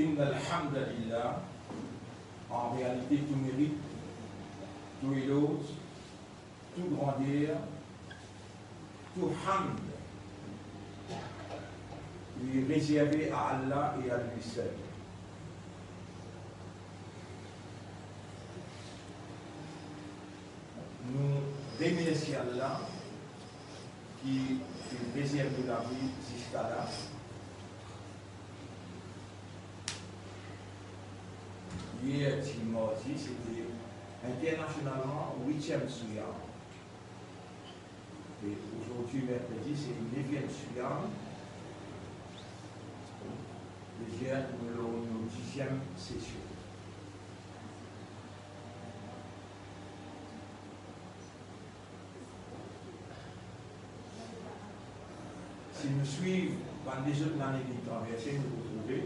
Inna alhamdulillah, en réalité tout mérite, tout éloge, tout grandeur, tout hamd lui est réservé à Allah et à lui seul. Nous remercions Allah qui préserve la vie jusqu'à là. Hier, mardi, c'était internationalement 8e Souya. Et aujourd'hui, mercredi, c'est une 9e Souya. Déjà, nous avons une 10e session. Si nous suivons dans les autres années qui traversent, nous vous trouvez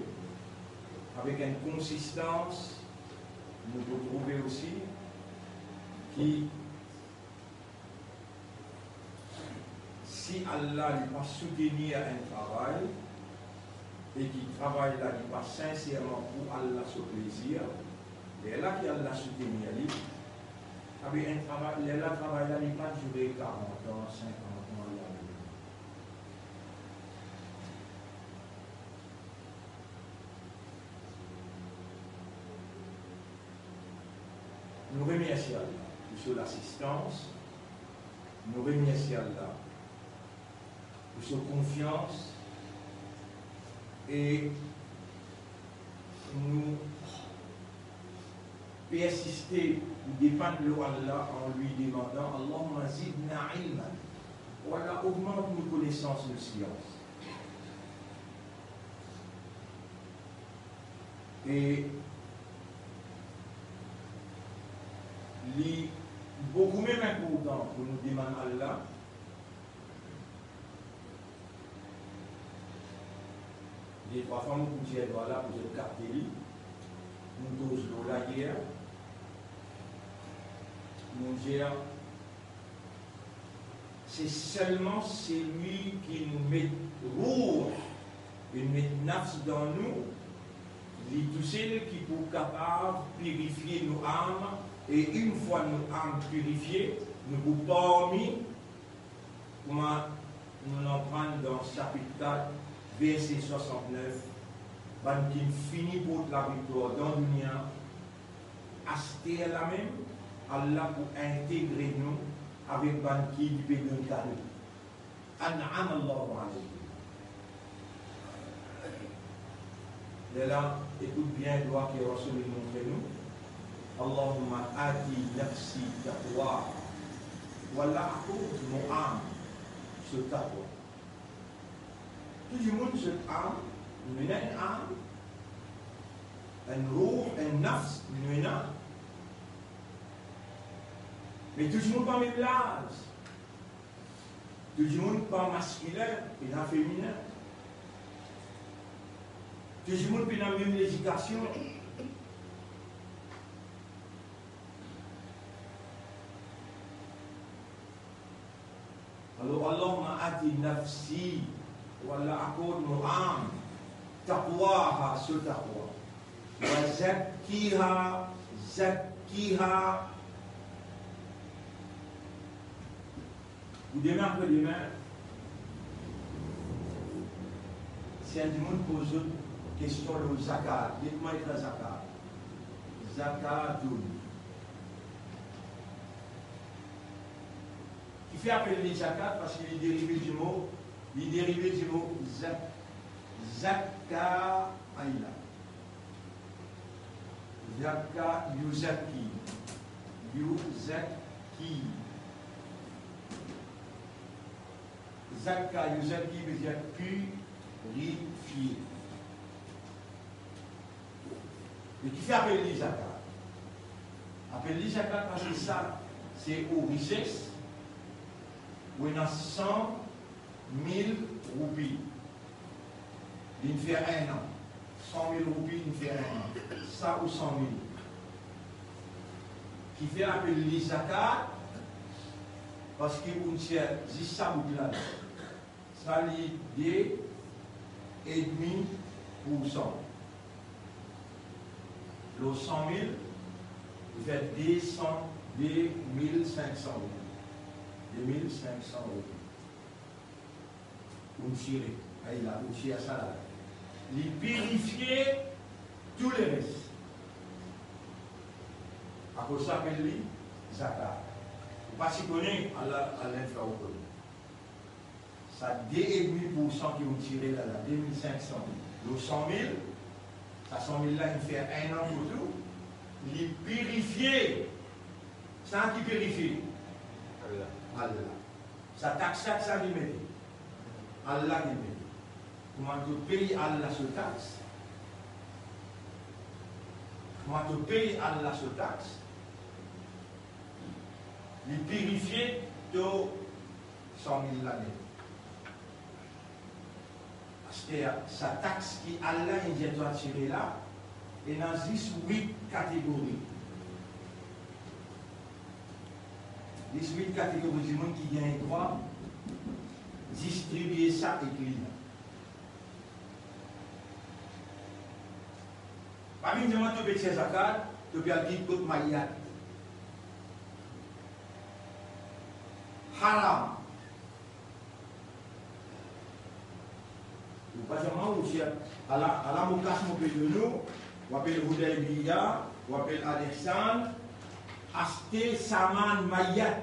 avec une consistance, nous vous trouvez aussi qui, si Allah lui pas soutenir un travail et qui travaille là, il pas sincèrement pour Allah son plaisir, et là qui Allah soutenir lui, avec un travail, là travail là, il pas durer 40 ans, 50 ans. Nous remercions Allah pour l'assistance, nous remercions Allah pour sa confiance et nous persister ou dépendre de Allah en lui demandant Allahumma zidna ilman, voilà, augmente nos connaissances de science. Et beaucoup même important pour nous demander Allah, les trois femmes qui disent voilà pour le cartel, nous dose l'eau la guerre, nous dire c'est seulement celui qui nous met roux et met nafs dans nous, tout celles qui sont capables de purifier nos âmes. Et une fois nos âmes purifiées, nous vous parmi, comment nous en prenons dans chapitre 4, verset 69, quand il finit pour la victoire dans l'union, acheter la même, Allah pour intégrer nous avec banquier du pays de cadeau. An'am Allahu alayhi. Là, écoute bien, doit que Rasul nous montre nous. Allahumma ati nafsi taqwa wala akut mon âme ce taqwa. Tout le monde cette âme, nous avons une âme, un ruh, un nafs, nous avons. Mais tout le monde pas même l'âge. Tout le monde pas masculin et pas féminin. Tout le monde pas la même l'éducation. Alors, Allahumma ati nafsi, wala akod mu'am, taqwaha su taqwa, wa zakkiha, zakkiha. Ou demain après demain, si un monde pose une question de zakat, dites-moi la zakat. Zakatul. Qui fait appeler les zakat parce qu'il est dérivé du mot, zakka aïla. Zakka yuzaki. Yuzaki. Zakka yuzaki veut dire purifier. Et qui fait appeler les zakat? Appeler les zakat parce que ça, c'est aux richesses. Où il y a 100 000 roupies. Il fait un an. 100 000 roupies, il fait un an. Ça ou 100 000. Qui fait appeler les zakat parce qu'il y a 10 là. Ça, c'est 2,5%. le 100 000, vous faites 2500 euros. 2500 euros. Vous tirez. Il a tiré ça là. Il purifier tous les restes. À cause ça, appelle lui zakat. Pas si connu à l'infrarouge. Ça 2,5% qui ont tiré là, 2500. Le 100 000, ça 100 000 là, il fait un an pour tout. Il purifier. Ça qui purifie. Allah. Ça taxe ça lui met. Allah lui met. Comment tu payes Allah ce taxe? Comment tu payes Allah ce taxe? Il purifie de 100 000 l'année. Parce que sa taxe qui Allah il doit tirer là, et dans 8 catégories. 8 catégories de monde qui gagnent droit, distribuer ça et client. Parmi les gens qui ont fait zakat, tu peux dire que mayat. Haram. Par exemple, à la Moukas Mopédono, on appelle Hudaybiya, on appelle Alexandre, acheter Saman Mayat.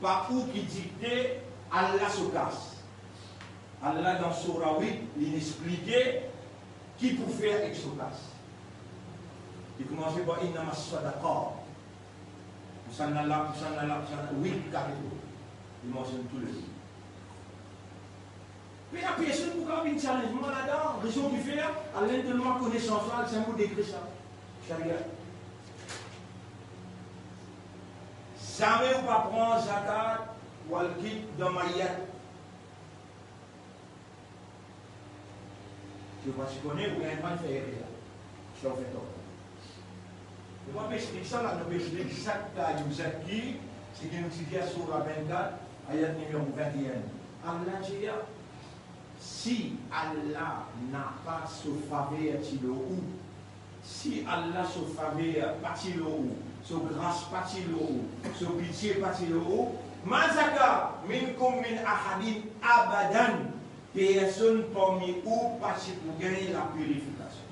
Par où qui dictait Allah se casse. Allah dans Surah 8, il expliquait qui pour faire avec ce casse. Il commençait par Innama Sadaqa. Sanallah, 8 capitaux. Il mentionne tous les jours. Mais la personne pour avoir un challengement là-dedans, raison qui fait, à l'intérieur connaissance, c'est un mot d'écrit ça. Charia. Jamais on va prendre zakat ou al kit dans Mayat. Je ne sais pas si vous connaissez, vous n'avez pas de faire là. Je l'en fais tort. Je vais expliquer ça, là, je vais expliquer ça, c'est qu'il nous dit sur la 24, ayat numéro 21. Allah dit, si Allah n'a pas ce faveur, si Allah se faveur, ce grâce, ce pitié, Mazaka, minkum min ahadin abadan, personne parmi vous, parce pour gagner la purification.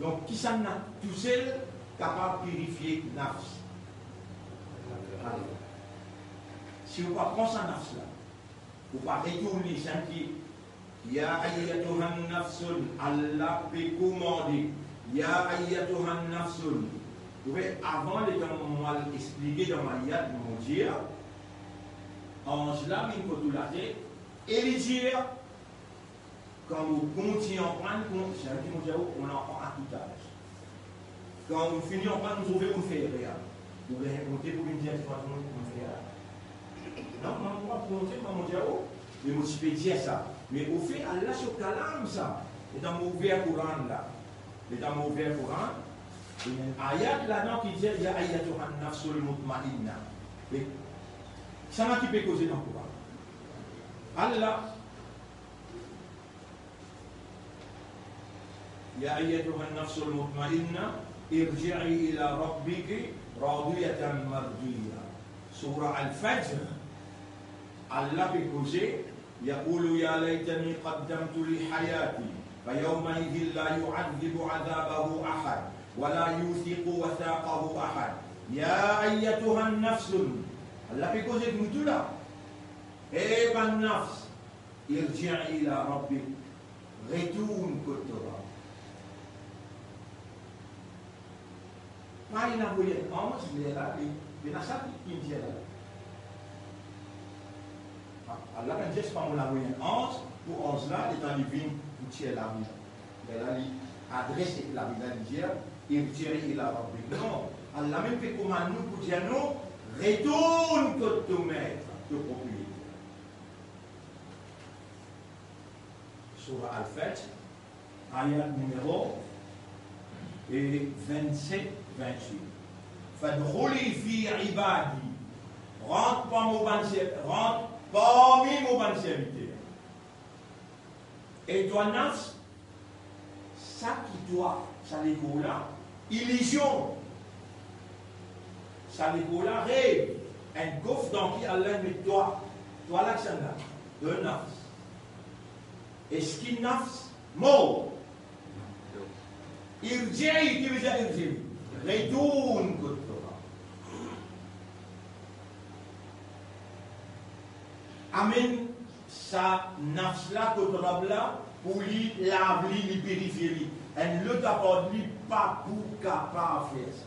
Donc, qui s'en a tout seul, capable de purifier nafs. Si vous ne prenez pas ça nafs là, vous ne pouvez pas retourner ça qui Ya ayyatuhan nafsun, Allah peut commander. Ya ayyatuhan nafsun. Vous voyez, avant les temps mal expliqué dans ma yad, mon Dieu, ange là, il faut tout la tête, et les dire, quand vous continuez à prendre, c'est un petit mon Dieu, on en prend à tout âge. Quand vous finissez en prendre, vous ouvrez, vous faites rien. Vous voulez monter pour une dire, vous faites rien. Non, on va monter, mon Dieu, mais vous pouvez dire ça. Mais au fait, Allah se calme ça. Et dans mon ouvert Coran là, et dans mon ouvert Coran, il y a un ayat là-dedans qui dit Ya ayyatuhan nafsul mutma'inna. Ça m'a qui peut causer dans le Coran. Allah, Ya ayyatuhan nafsul mutma'inna, irji'i ila rabbiki radiyatan mardiya. Surah Al-Fajr, Allah peut causer. يقول يا ليتني قدمت لحياتي فيومئذ لا يعذب عذابه أحد ولا يوثق وثاقه أحد يا أيتها النفس الله في كوزك متولا أيها النفس ارجع إلى ربك retourne كتبا ما ينبغي أمس ليلا بنسات إنجيلا Allah quand Dieu pas mon envoyé un ange pour ange là étant divin pour tirer la vie. Mais là il adresse la vie là dire il tire il a rabbi. Non, Allah même fait comme nous pour dire non, retourne que ton maître, ton propriétaire. Surah Al-Fajr, ayat numéro 27-28. Fadkhuli fi ibadi. Rentre pas mon rentre parmi mon bon serviteur. Et toi, nafs, ça qui doit, ça l'égo là, illusion. Ça l'égo là, rêve. Un gouffre dans qui Allah met toi. Toi là, c'est un nafs. Est-ce qu'il nafs? Mot. Irjai, qui veut dire irjai? Retourne que Torah. Amen. Ça nafs là, que Torah là, pour lui laver, lui périfier. Et le d'abord, lui pas pour capable de faire ça.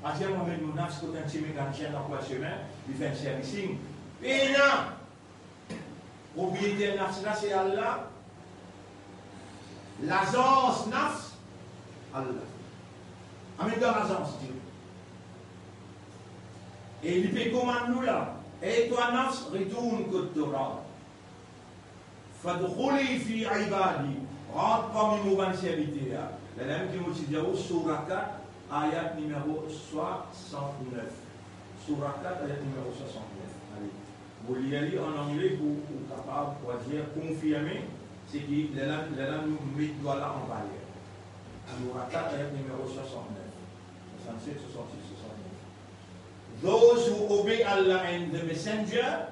Parce que moi, je nafs quand un petit mécanicien dans quoi chemin, il fait un servicing. Et non! Propriétaire nafs là, c'est Allah. L'agence nafs, Allah. Amen dans l'agence, Dieu. Et il fait comment nous là? Et toi, nafs, retourne que Torah. Fadkhuli fi ibadi. Rentre parmi nos bonnes serviteurs. La même qui nous dit au Surah 4, ayat numéro 69. Surah 4, ayat numéro 69. Allez. Vous lisez en anglais pour capable de dire confirmer ce qui la langue nous met doigt là en valeur. Surah 4, ayat numéro 69. 67, 66, 69. Those who obey Allah and the messenger,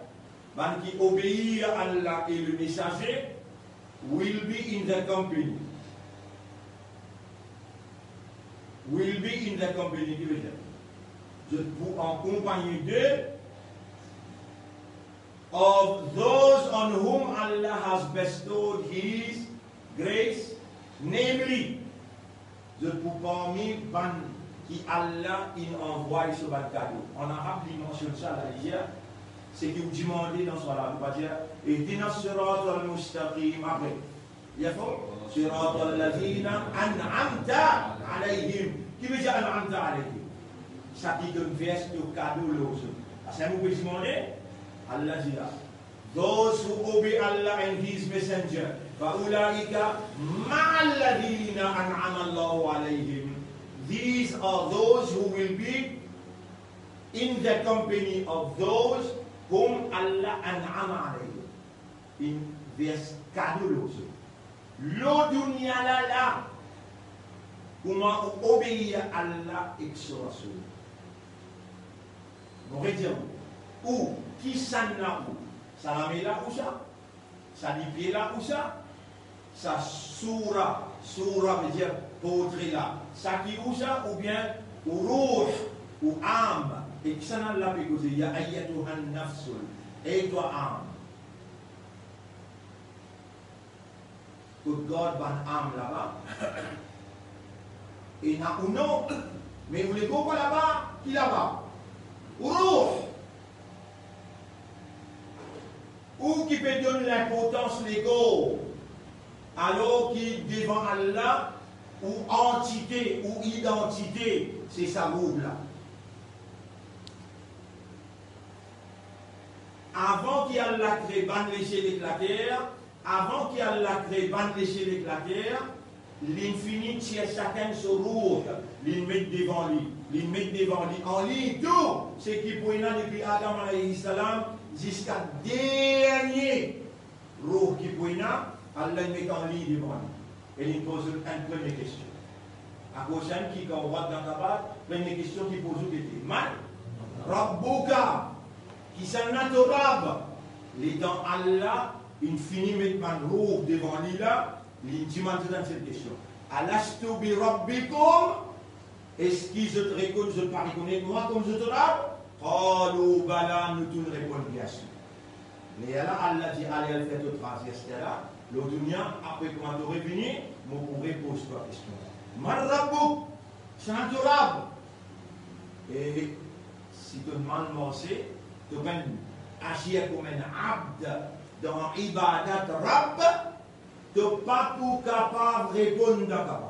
qui obéissent à Allah et le messager, will be in the company. Will be in the company. Qui veut dire? Je vous en compagnie d'eux, of those on whom Allah has bestowed His grace, namely, je vous parmi ban qui Allah il envoie ce cadeau. En arabe, il mentionne ça là hier. C'est que vous demandez dans ce là, vous va dire, et dina sirat al-mustaqim après. Il y a fort, sirat al-ladina an'amta alayhim. Qui veut dire an'amta alayhim? Ça dit un verset de cadeau l'autre. C'est vous pouvez demander, Allah dit là, those who obey Allah and His messenger, fa'ulaika ma'alladina an'ama Allahu alayhim. These are those who will be in the company of those whom Allah an'ama alayhim. In verse cadeau l'autre. L'eau dunya là, comment obéir à Allah et son Rasoul. On va dire où, qui s'en a où? Ça la met là ou ça? Ça dit pied là ou ça? Ça soura veut dire poterie là. Ça qui ou ça? Ou bien ou rouh ou âme. Et qui s'en a là pour causer? Il y a ayatuhan nafsul. Et toi âme. Que God ban âme là-bas. Et n'a ou non. Mais vous les go pas là-bas? Qui là-bas? Ou rouh. Ou qui peut donner l'importance l'ego, alors qui devant Allah, ou entité, ou identité, c'est sa roue là. Avant qu'il y ait la crée, ban lécher l'éclater, avant qu'il y ait la crée, ban lécher l'éclater, l'infini tient chacun sur route, l'il met devant lui, en ligne tout ce qui pourrait depuis Adam alayhi salam jusqu'à dernier roue qui pourrait Allah met en ligne devant lui. Et il pose une première question. À cause qui quand on voit dans la barre, première question qui pose était mal. Rabbuka, qui s'en a au rab, les dents Allah, il finit mettre un roue devant lui là. Il dit maintenant cette question. Alastu bi rabbikum? Est-ce qu'ils te reconnaissent, je ne pas reconnaître moi comme je te rab? Qalu bala, nous tous répondons bien sûr. Mais là, Allah dit, allez, elle fait autre phrase, là. L'autre après comment tu revenir, vous pourrez poser la question. Man rabbuk, c'est un rab. Et si tu demandes morcer, tu peux agir comme un abd dans ibadat rab. Tu n'es pas pour capable de répondre capable.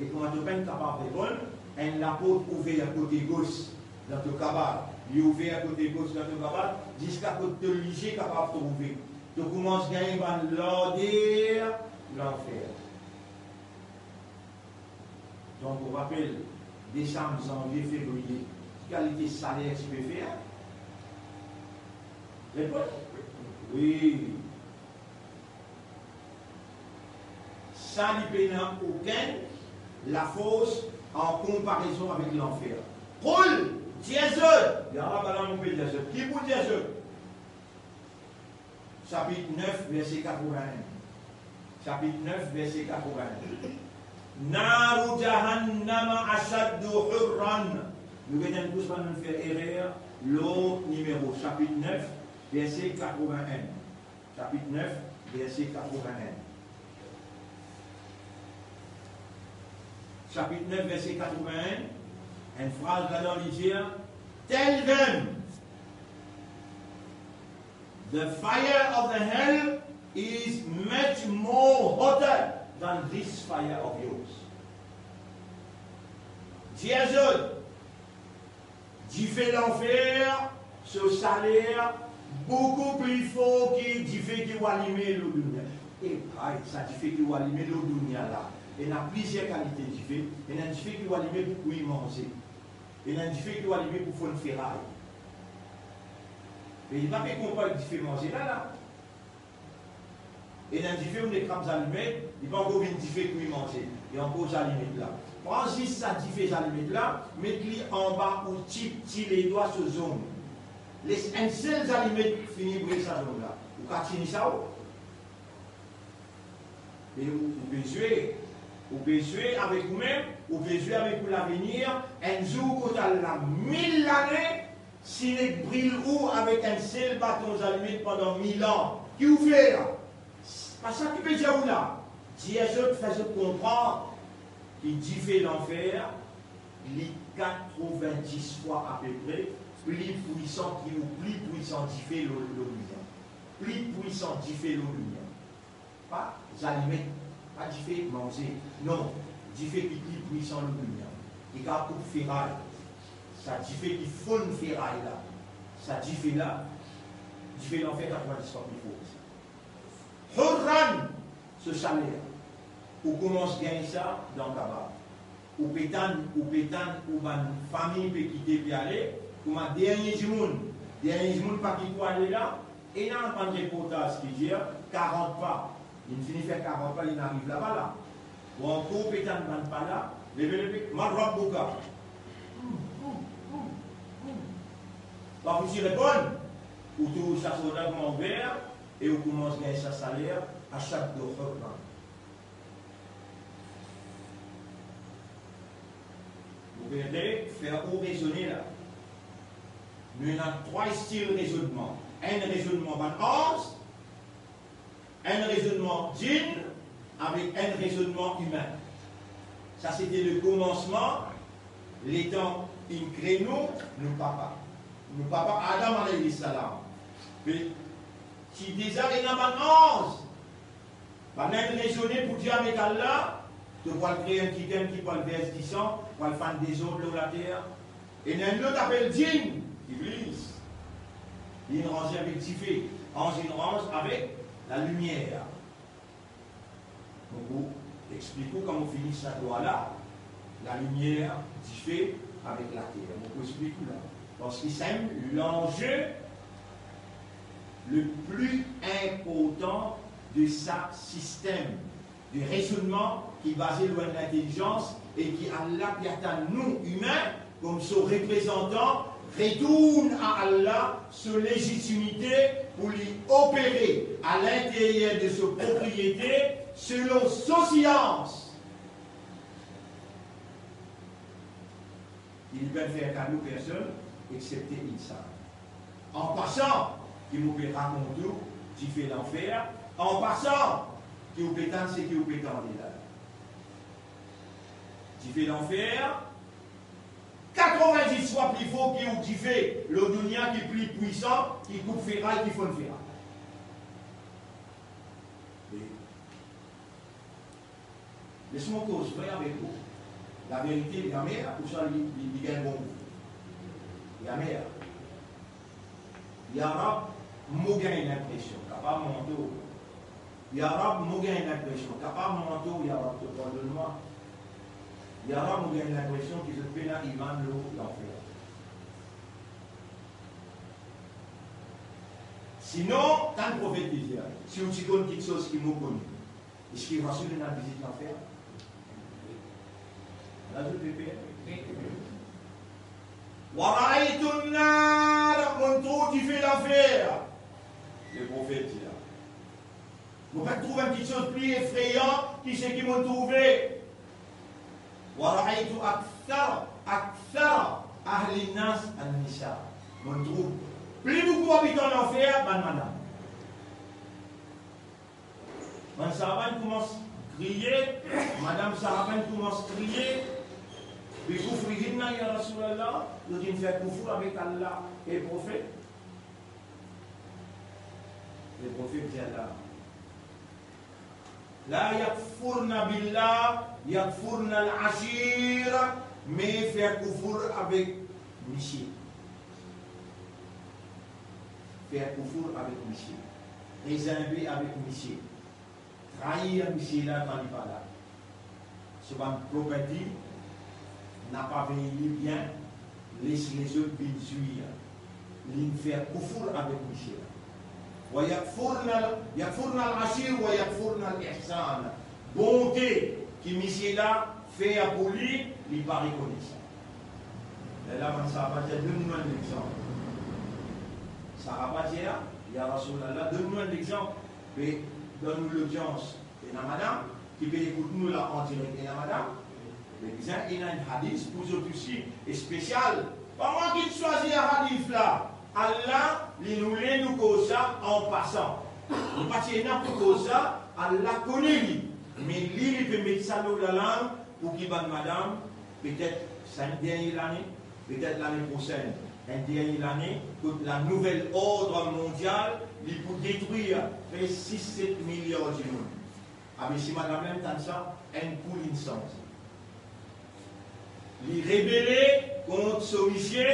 Et quand tu n'es pas capable de répondre, un apôtre ouvert à côté gauche dans ton cabal, il est ouvert à côté gauche dans ton cabal, jusqu'à côté de l'IG capable de trouver. Tu commences à gagner l'ordre, l'enfer. Donc, on rappelle, décembre, janvier, février, qualité salaire tu peux faire? Réponds? Oui. ça n'y n'a aucun la fausse en comparaison avec l'enfer. Paul, Jésus, il y a un peu de Jésus. Qui pour Jésus? Chapitre 9, verset 81. Chapitre 9, verset 81. Naru jahannama ashaddu hurran. Nous venons tous par nous faire erreur. L'eau numéro, chapitre 9, verset 81. Chapitre 9, verset 81. Chapitre 9, verset 81. Une phrase là dans l'Israël. Tell them, the fire of the hell is much more hotter than this fire of yours. Jésus, tu fais l'enfer, ce salaire, beaucoup plus fort que tu fais qui va allumer l'eau dunia. Et ça, tu fais qui va allumer l'eau dunia là. Il y a plusieurs qualités du fait. Il y a un fait qui va allumer pour y manger. Il y a un fait qui va allumer pour faire une ferraille. Mais il n'y a pas de compas qui fait manger là. Et dans le fait où les crabes allumées, il n'y a pas encore une diffé pour y manger. Il y a encore des allumettes là. Prends juste ça diffé allumettes là, mets-les en bas ou type les doigts sur zone. Les un seul allumette finit brûler sa zone là. Vous continuez ça où? Et vous pouvez jouer. Vous pouvez jouer avec vous-même, vous pouvez jouer avec l'avenir. Un jour, quand vous avez 1000 années, s'il brille où avec un seul bâton allumé pendant 1000 ans, qui vous fait là? Pas ça qui peut dire où là? Dieu fait comprendre qu'il dit fait l'enfer, les 90 fois à peu près, plus puissant qui ou plus puissant dit fait l'eau lumière. Plus puissant dit fait l'eau lumière. Pas allumé, pas dit fait manger. Non, dit fait qui plus puissant l'eau lumière. Il y a beaucoup de ferraille. Ça dit fait qu'il faut une ferraille là. Ça dit fait là, dit fait l'enfer 90 fois plus fort. Hurran, ce salaire, ou commence à gagner ça dans le tabac. Ou pétan, ou une famille peut quitter et aller, ou ma dernier jour pas qui peut aller là, et il y a un reportage qui dit 40 pas. Il finit faire 40 pas, il arrive là-bas là. Ou encore pétan ne pas là, le marroc bouka. Bah, vous y répondez, ou tout ça se donne ouvert, et vous commencez à gagner sa salaire à chaque 2 heures. Vous verrez, faire où raisonner là. Nous avons 3 styles de raisonnement. Un raisonnement balance, un raisonnement djinn, avec un raisonnement humain. Ça c'était le commencement, l'étant in créneau, nos papas. Nos papas Adam alayhi salam. Mais si déjà il y a un 11, on a raisonné pour dire avec Allah, tu vas créer un petit qui va le faire 10 ans, pour le faire des autres de la terre. Et il y a un autre appelle djinn, Iblis. Il y a une rangée avec Tifé, une range avec la lumière. Donc, vous expliquez comment on finit cette loi-là. La lumière, Tifé, avec la terre. Donc, vous expliquez là. Parce que c'est l'enjeu le plus important de ce système de raisonnement qui est basé sur l'intelligence et qui Allah à nous humains comme son représentant retourne à Allah sa légitimité pour lui opérer à l'intérieur de sa propriété selon sa science. Il ne peut faire cadeau personne excepté Insa. En passant, qui vous peut raconter, qui fait l'enfer, en passant, qui vous pétend, c'est qui vous pétend là. Qui fait l'enfer, 90 fois plus fort qui vous fait le dunia qui est plus puissant, qui coupe ferraille, qui fait une ferraille. Laissez-moi cause, frère avec vous. La vérité, il y a mer, ou ça, il y a un bon goût. Il y a mer. Il y a arabe, moi gagne l'impression, capable de monter. Il y a arabe, moi gagne l'impression, capable de monter, il y a arabe, pardonne-moi. Il y a arabe, moi gagne l'impression qu'ils se fait là, ils vendent l'enfer. Sinon, tant le prophète disait, si on connaît quelque chose qui m'a connu, Est-ce qu'il va sur une visite l'enfer? Là, je peux faire. Waraïtu nar, mon trou qui fait l'enfer. Le prophète dit là. Vous pouvez trouver une petite chose plus effrayante, qui c'est qui m'ont trouvé? Waraïtu akthar ahli nas an-nisa. Mon trou. Plus beaucoup habitants l'enfer, madame. Madame Saraban commence à crier, Madame Saraban commence à crier. Puis Koufrihinna, ya Rasulallah, nous dit faire Koufou avec Allah et le prophète. Le prophète dit Allah. La yakfurna billah, yakfurna al-ashir, mais faire Koufour avec Michel. Faire Koufour avec Michel. Réserver avec Michel. Trahir Michel là quand il parle là. Ce qu'on propriété n'a pas veillé bien, laisse les autres binzuir. Il fait Koufour avec Michel. ويكفرنا العشير ويكفرنا الإحسان. Bonté qui Michel là fait à lui, il pas reconnaissant. Et là, ça va dire, donne-nous un exemple. Ça va pas dire, ya Rasulallah, donne-nous un exemple. Mais donne-nous l'audience. Et la madame, qui peut écouter nous là en direct. Et la madame, il y a un hadith pour eux aussi, et spécial. Pas moi qui choisis un hadith là. Allah, il nous l'a nous cause ça en passant. Nous passons pour cause ça, Allah connaît lui. Mais lui, il peut mettre ça dans la langue pour qu'il va madame, peut-être 5 dernières années, peut-être l'année prochaine, une dernière année, pour la nouvelle ordre mondiale, il peut détruire 6-7 milliards de monde. Ah, mais si madame même tant ça, un coup d'insens. Il rébellé contre ce monsieur,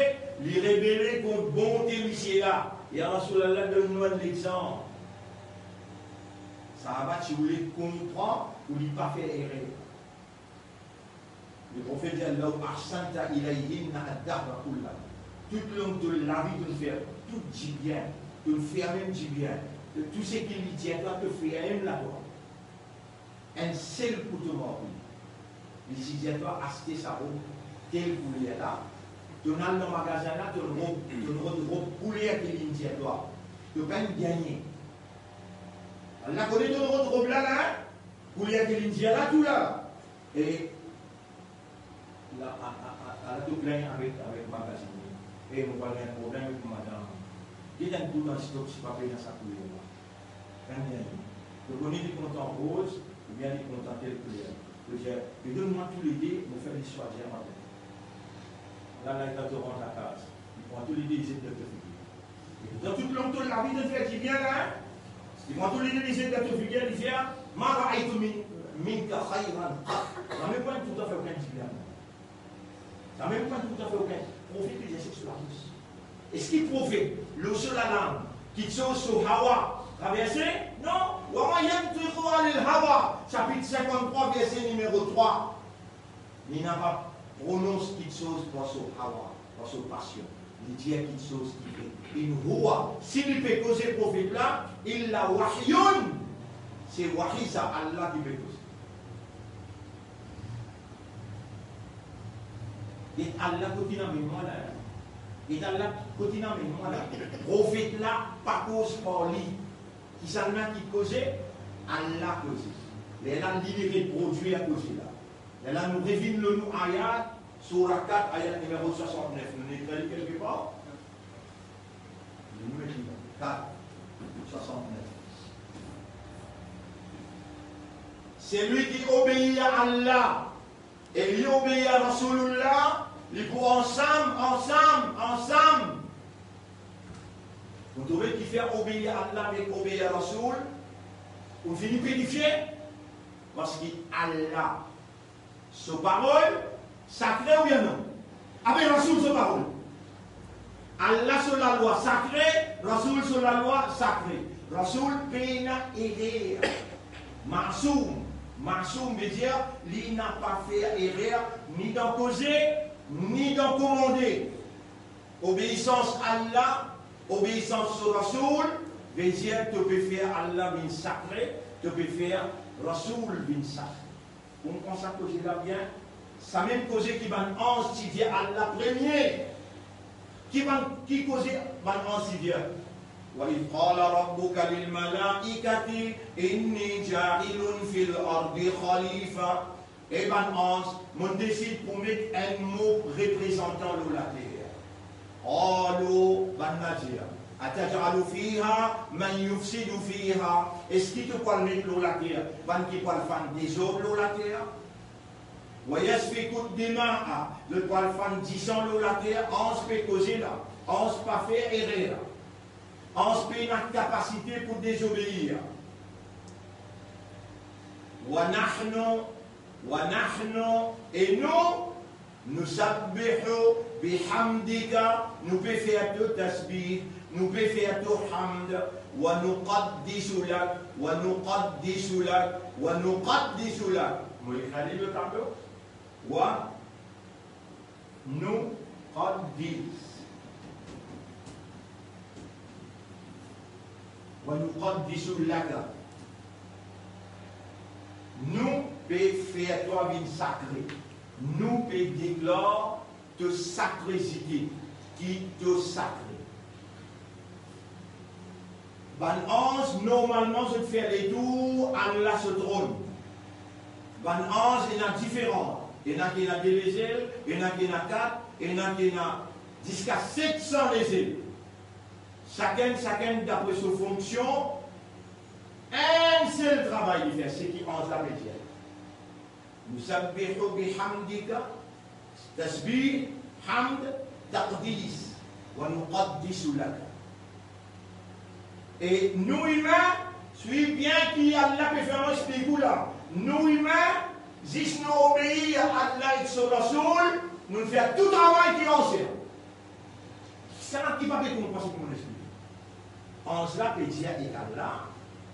il rébellé contre bonté monsieur là. Et à Rasulallah donne-nous un exemple. Ça va, si vous voulez comprendre, ou ne pas faire erreur. Le prophète dit Allah, Ahsanta ilayhinna ad-dahra kullah. Tout le long de la vie, de faire tout dit bien, de faire même dit bien. De tout ce qu'il dit à toi, de faire même là-bas. Un seul coup de mort. Il dit à toi, acheter sa robe, tel poulet là. Tu as dans le magasin là, tu as une robe poulet qui dit à toi. Tu peux pas gagner. Allah connaît ton robe là, là. Poulet qui dit là, tout là. Et là, elle a tout plein avec magasin. Et on va avoir un problème avec madame. Il y a un coup dans le stock, si pas payé dans sa couleur là. Quand il y a tu connais les comptes en rose, ou bien les comptes en telle couleur. Je dis, donne-moi tous les dés, vous faites l'histoire d'hier matin. Là, il va te rendre la case. Il prend tous les dés, il essaie de te figurer. Dans toute l'ombre de la vie de Dieu, il vient là. Il prend tous les dés, il essaie de te figurer, il vient. Ma ra'aytu minka khayran. Ça ne même pas tout à fait aucun bien. Ça ne même pas tout à fait aucun. Profite des essais sur la route. Est-ce qu'il profite le seul alarme qui chose sur Hawa traversé? Non. Chapitre 53, verset numéro 3. Il n'a pas prononcé quelque chose dans son Hawa, dans son passion. Il dit quelque chose qui fait. Une Hawa, s'il peut causer le prophète là, il l'a wahyoun. C'est wahi ça, Allah qui peut causer. Et Allah continue à moi là. Et Allah continue à moi là. Prophète là, pas cause par lui. Qui s'en a qui causait, Allah causé. Et là, il produit à causer là. Et là, nous révélons le nom ayat, surah 4, ayat numéro 69. Nous l'écrivons quelque part. Nous l'écrivons. 4, 69. C'est lui qui obéit à Allah et lui obéit à Rasulullah, ils pour ensemble. Vous trouvez qu'il fait obéir à Allah et obéir à Rasul, on finit pédifié parce qu'Allah, sa parole, sacrée ou bien non? Avec Rasul, sa parole. Allah sur la loi sacrée, Rasul sur la loi sacrée. Rasul peina erreur. Masoum veut dire, il n'a pas fait erreur, ni d'en causer, ni d'en commander. Obéissance à Allah, obéissance au Rasoul, veut dire que tu peux faire Allah une sacrée, tu peux faire Rasoul bin Sach. On pense à causer là bien. Ça même causé qui va en si Dieu à la première. Qui causait van en si Dieu. وإذ قال ربك للملائكة إني جاعل في الأرض خليفة. Et ben on décide pour mettre un mot représentant la terre. قالوا ben Nadia. أتجعل فيها من يفسد فيها. Est-ce qu'il te parle mettre la terre? Ben qui parle fan des autres la terre? ويسفك الدماء. Le parle fan disant la terre. On se peut causer là. On se pas faire erreur. On se peut notre capacité pour désobéir. Et nous sabbihu bihamdika, nous pouvons faire tout tasbih, nous pouvons faire tout hamd, wa nuqaddisu lak, wa nuqaddisu lak, wa nuqaddisu lak. Vous écrivez le tableau? Wa nuqaddis. Nous pouvons faire toi une sacrée. Nous pouvons déclarer te sacrésité qui te sacré. Ban 11, normalement, je fais les tours, Allah se trône. Ban 11, il y en a différents. Il y en a qui ont des ailes, il y en a qui ont 4, il y en a qui ont jusqu'à 700 les ailes. Chacun d'après sa fonction, un seul travail il fait, c'est qui en la métier. Nous sabbihu bihamdika, tasbih, hamd, taqdis, wa nuqaddisu lak. Et nous humains, suivons bien qui Allah peut faire un spigou là. Nous humains, si nous obéissons à Allah et son Rasoul, nous faisons tout travail qui en sert. C'est un petit papier qu'on pense qu'on explique. En cela, peut dire et Allah.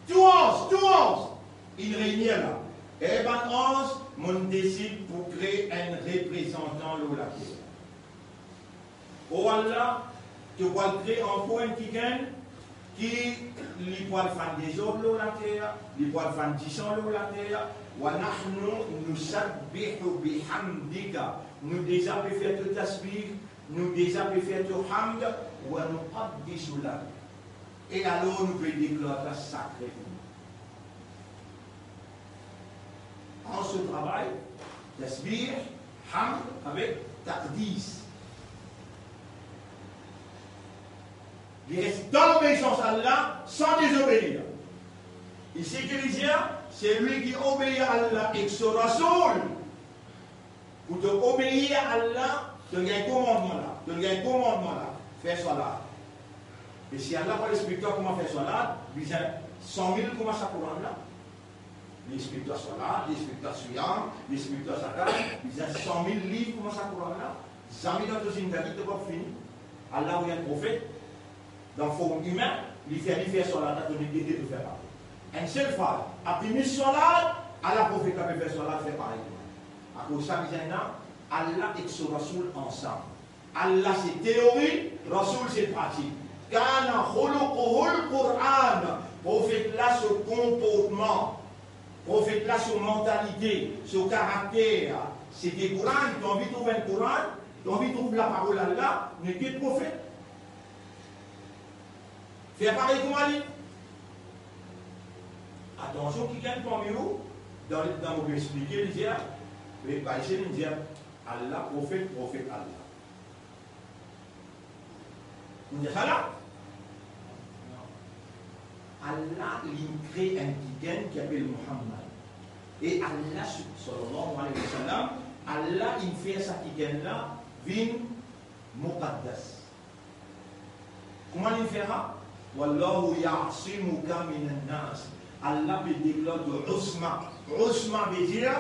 Tout 11, il réunit là. Et ben 11, on décide pour créer un représentant de la terre. Oh Allah, tu vas créer un point qui gagne, qui lui peut faire des autres de la terre, lui peut faire 10 ans de la terre. Wa nahnu nusabbihu bihamdika. Nous déjà peut faire tout tasbih, nous déjà peut faire tout hamd, wa nuqaddisu lak. Et alors nous pouvons déclarer sacré. En ce travail, tasbih, hamd avec taqdis. Il reste dans l'obéissance à Allah sans désobéir. Ici, c'est lui qui obéit à Allah et son Rasoul. Pour te obéir à Allah, tu as un commandement là. Fais salat. Et si Allah va l'expliquer comment faire salat, il y a 100 000 comment ça courant là. L'explique salat, l'explique siyam, l'explique zakat, il y a 100 000 livres comment ça courant là. 100 000 dans une vie de pas fini. Allah ou un prophète, dans forme humaine, il fait salat, il a donné de faire pareil. Une seule fois, après une salat, Allah prophète a fait salat, fait pareil. À cause de ça, Allah et son Rasoul ensemble. Allah c'est théorie, Rasoul c'est pratique. Kana khuluquhul Qur'an. Prophète là ce comportement, prophète là son mentalité, son caractère. C'était Coran, tu as envie de trouver un Coran, tu as envie de trouver la parole d'Allah, n'est que prophète. Fais pareil comme Ali. Attention qui gagne parmi vous, dans mon expliquer, il dit, mais pas ici, il dit, Allah, prophète, Allah. Vous dites ça là? Allah il crée un guide qui s'appelle Muhammad. Et Allah, sallallahu alayhi wa sallam, Allah il fait sa guide là, vin muqaddas. Comment il fera? Wallahu ya'simuka minan nas. Allah peut déclarer de Usma. Usma veut dire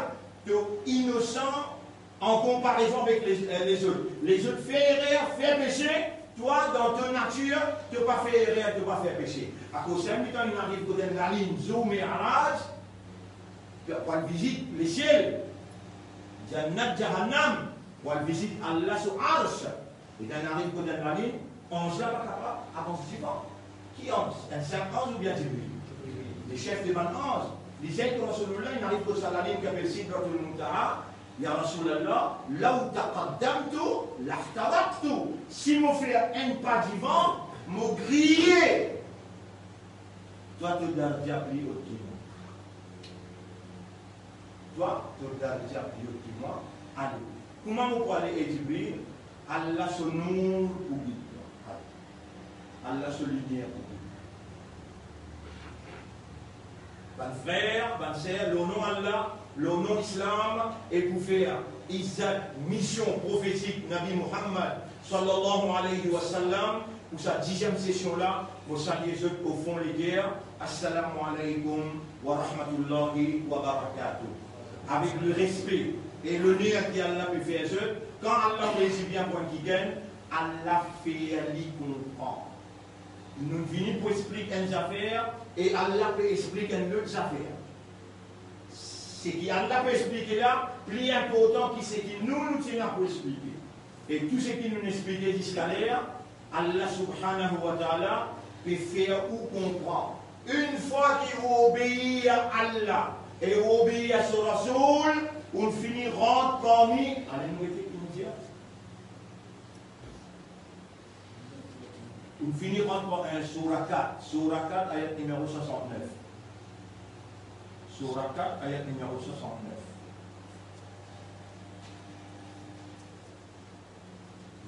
que innocent en comparaison avec les autres. Les autres font erreur, font péché. Toi, dans ton nature, tu ne peux pas faire erreur, tu ne peux pas faire péché. À cause de ça, quand il arrive côté de la ligne Zoom et Araj, quand il visite les ciels, Jannat Jahannam, quand il visite Allah sur Arsh, et quand il arrive côté de la ligne, on ne sera pas capable, avant ce suivant. Qui 11? Un 5 11 ou bien 10 Les chefs de 11. disait que Rasulullah, il n'arrive que Salalim qui appelle Sidratul Muntaha. Ya Rasulallah, là où taqaddamtu, lahtaraktu. Si mon frère un pas divin, me griller. Toi, tu dois dire plus haut que moi. Toi, tu dois dire plus haut que moi. Allez. Comment vous parlez et Jibril? Allah se nourrit pour guider. Allah se lumière pour guider. Ban frère, ban sœur, le nom Allah, le nom Islam, et pour faire mission prophétique Nabi Muhammad sallallahu alayhi wa sallam, pour sa 10e session là, pour saluer ceux au fond les guerres. Assalamu alaykum wa rahmatullahi wa barakatuh. Avec le respect et l'honneur qu'Allah peut faire ceux, quand Allah réussit bien pour qui gagne, Allah fait lui comprendre. Nous venons pour expliquer une affaire et Allah peut expliquer une autre affaire. Ce qu'Allah peut expliquer là, plus important que ce que nous tenons pour expliquer. Et tout ce qui nous explique jusqu'à l'air, Allah subhanahu wa ta'ala peut faire ou comprendre. Une fois qu'il obéit à Allah et obéit à son Rasoul, on finit rentre parmi. Allez-nous écouter immédiat. On finit rentre par un Surah 4. Surah 4, ayat numéro 69. Surah 4, ayat numéro 69.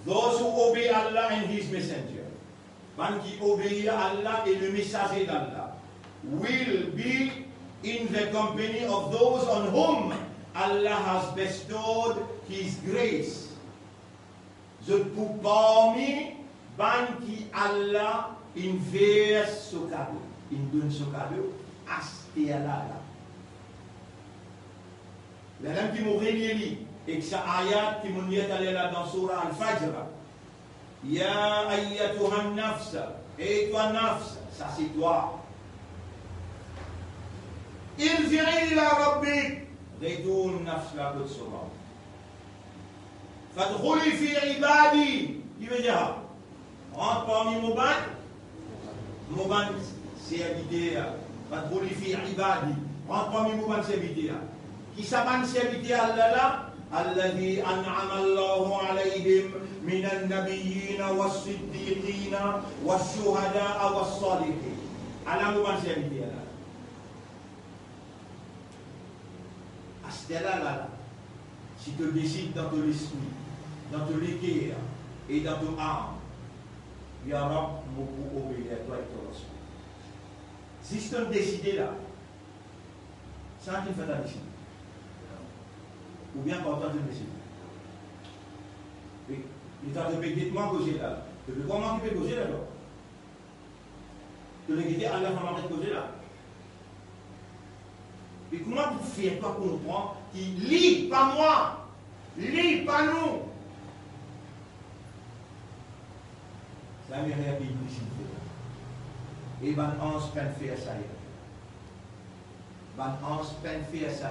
Those who obey Allah and His Messenger, man qui obéit à Allah et le messager d'Allah, will be in the company of those on whom Allah has bestowed His grace. Je pour parmi ban qui Allah inverse ce cadeau, il donne ce cadeau à ce là. Les gens qui m'ont réuni et que ça ayat qui m'ont dit aller là dans Surah Al-Fajr. Ya ayyatuha nafs, et toi nafs, ça c'est toi. Irji'i ila rabbik, retourne nafs la côte sauvage. Fadkhuli fi ibadi, qui veut dire rentre parmi Mouban. Mouban c'est habité. Fadkhuli fi ibadi, rentre parmi Mouban c'est habité. Qui s'appelle c'est habité Allah là? الذي أنعم الله عليهم من النبيين والصديقين والشهداء والصالحين. على مبان سيبتي là. À ce là, si tu décides dans ton esprit, dans ton cœur et dans ton âme, il y aura beaucoup obéir à toi et ton Rasoul. Si tu décides là, ça qui fait ta décision. Ou bien quand on te décide. Il t'a dit, dites-moi causer là. Tu peux comment tu peux causer là? Tu veux quitter Allah va m'arrêter de causer là. Et comment tu fais pas comprendre qu'il lit, pas moi, lit, pas nous. C'est la meilleure qui est et ben on se peine faire ça. Ben on se peine faire ça.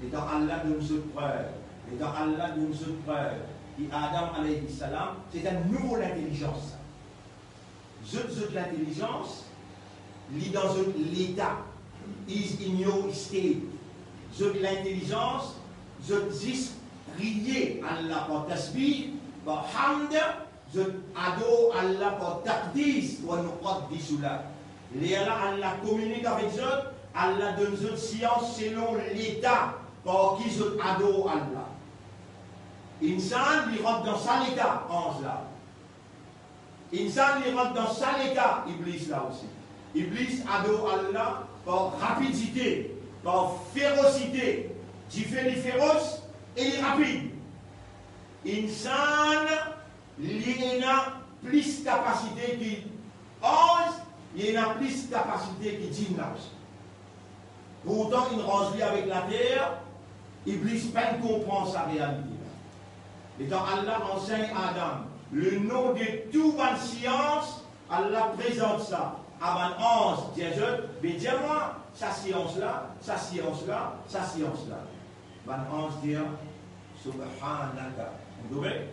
Et dans Allah donne cette preuve, et dans Allah donne cette preuve, et Adam alayhi salam, c'est une nouvelle intelligence. L'intelligence, lit dans l'état, is in your state. L'intelligence, dis prier Allah pour tasbih, pour hamd, ado Allah pour taqdis, ou nuqaddisula. Allah communique avec eux, Allah donne une science selon l'état. Pour qui se adore Allah. Insan, il rentre dans ça l'état, ange là. Insan, il rentre dans ça l'état, Iblis là aussi. Iblis adore Allah par rapidité, par férocité. Tu fais les féroces et les rapides. Insan, il a plus capacité que ange, il a plus capacité que djinn là aussi. Pourtant, il range avec la terre. Iblis peine comprendre sa réalité. Et quand Allah enseigne à Adam le nom de toute bonne science, Allah présente ça à un ange, Dieu, mais dis-moi, sa science là, sa science là, sa science là. Un ange dit, Subhanaka. Vous voyez?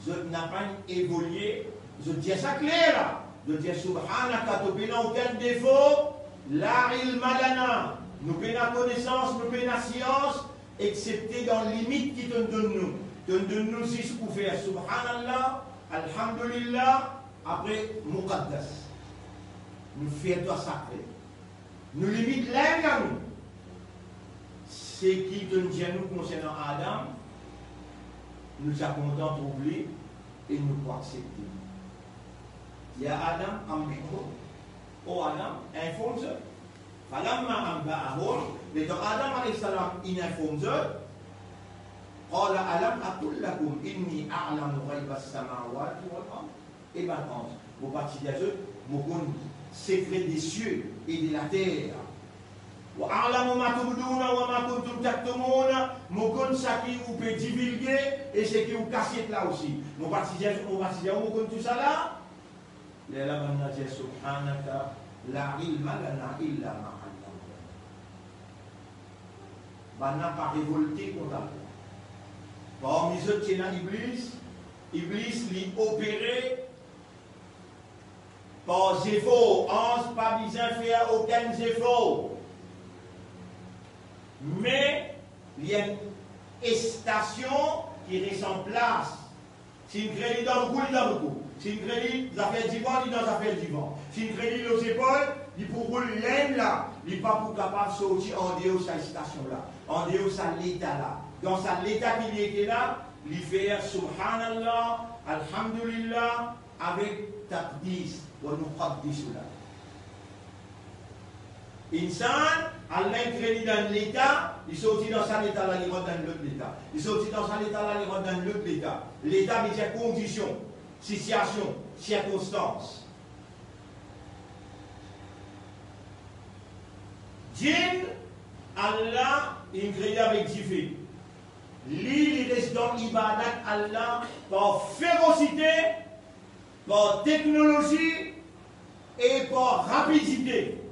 Je n'ai pas évolué, je dis ça clair là. de dire Subhanaka, tu n'as aucun défaut, la ilma lana. Nous n'avons connaissance, nous n'avons science, excepté dans les limites qui te donnent nous. Te donne nous six pour faire Subhanallah, Alhamdulillah, après Muqaddas. Nous faisons toi sacré. Nous limites l'un nous. C'est qui te dit nous concernant Adam, nous avons content pour lui et nous pouvons accepter. Il y a Adam, Ambico. Oh Adam, informe-toi. فلما أنبأهم لأن آدم عليه السلام informe قال ألم أقل لكم إني أعلم غيب السماوات والأرض. Et maintenant, vous participez à eux, vous connaissez secret des cieux et de la terre. وأعلم ما تبدون وما كنتم تكتمون. Vous connaissez ce qui vous peut divulguer et ce qui vous cache là aussi. Vous participez à eux, vous connaissez tout ça là. Les là, on a dit Subhanaka la ilma lana illa ma. On n'a pas révolté contre Allah. Parmi eux, il y a Iblis. Iblis l'a opéré par effort. On n'a pas besoin de faire aucun effort. Mais il y a une station qui reste en place. Si une crédit dans le cou, il est dans le cou. Si une crédit dans l'affaire du vent, il est dans l'affaire du vent. Si une crédit aux épaules, il pour rouler l'aine là. Il n'est pas pour capable de sortir en dehors de cette station là. En dehors de l'état là. Dans l'état qu'il était là, il fait Subhanallah, Alhamdulillah, avec Taqdis, ou nous Qaddisu là. Insan, Allah crédit dans l'état, il sortit dans cet état là, il rentre dans l'autre état. Il sortit dans cet état là, il rentre dans l'autre état. L'état veut dire condition, situation, circonstance. Djinn, Allah, il crée avec Jifé. Lui, il reste dans l'ibadat Allah par férocité, par technologie et par rapidité.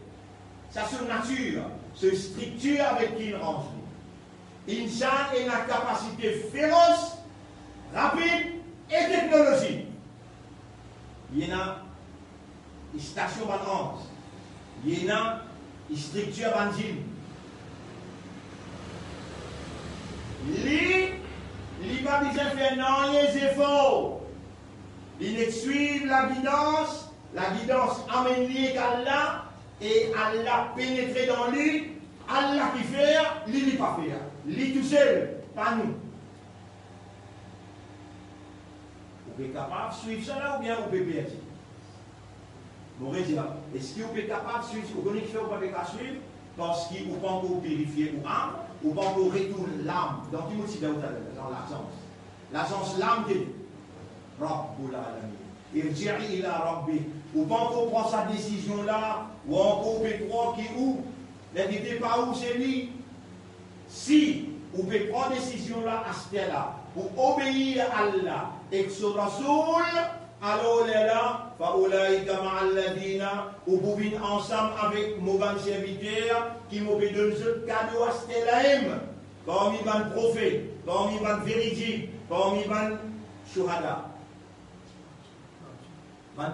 Ça, c'est nature, c'est structure avec qui il range. Insan a la capacité féroce, rapide et technologie. Il y a une station balance. Il y a une structure bandine. Il va bien faire non les efforts. Il suit la guidance amène lui Allah et Allah pénétrer dans lui. Allah qui fait, lui ne pas faire. Lui tout seul, pas nous. Vous êtes capable de suivre ça ou bien vous pouvez perdre? Mon résident, est-ce que vous êtes capable de suivre? Vous connaissez que vous ne pouvez pas suivre parce que vous ne pouvez pas vérifier ou âme. Ou pas qu'on retourne l'âme dans Timothée dans l'agence. L'agence l'âme de Rabbul Alamin. Irji'i ila Rabbi. Ou pas qu'on prend sa décision là, ou encore on peut croire qui où. N'inquiétez pas où c'est lui. Si on peut prendre décision là à ce là pour obéir à Allah et son Rasoul, alors là, fa'ulaïka ma'alladina, ou vous venez ensemble avec mon bon serviteur qui m'a donné ce cadeau à ce là-même, parmi les prophètes, parmi les véridiques, parmi les shuhada.